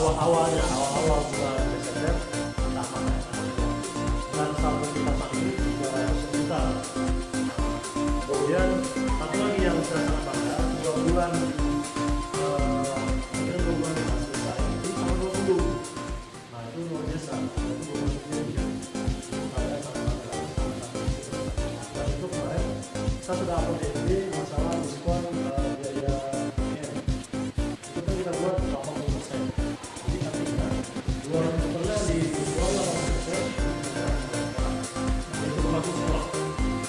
awal bulan Desember tamat dan saldo kita saat ini 300 juta. Kemudian satu lagi yang saya sangat bangga, 2 bulan mungkin 2 bulan kita selesai di tanggal 20. Nah itu luar biasa, itu bukan sebelumnya. Saya sangat bangga. Dan itu kemarin saya sudah upload FB masalah diskon biaya PM. Itu kan kita buat 80%. Jadi artinya 200 persen dijual 80%. Itu berlaku sekolah.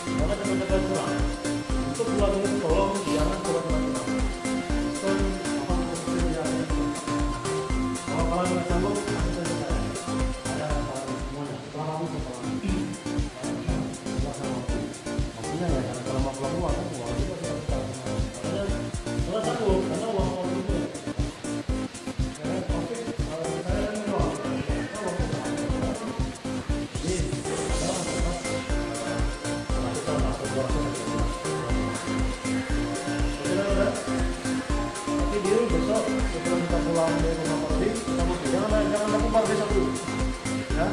Karena teman-teman kurang. Untuk bulan ini tolong jangan kurang-kurang. Diskon 80% ya. Kalau kalian nggak sanggup, nanti saya coba. Ada tawaran semuanya. Setelah kamu setelah maksudnya ya, kalau mau keluar uang kan uang juga kita bisa. Karena sanggup, karena uang itu. Karena covid, saya kan uang. Jadi, sekarang kita masuk ke tapi dia besok sebelum kita pulang dari rumah Parodi, kita mesti jangan lakukan besok dulu, ya.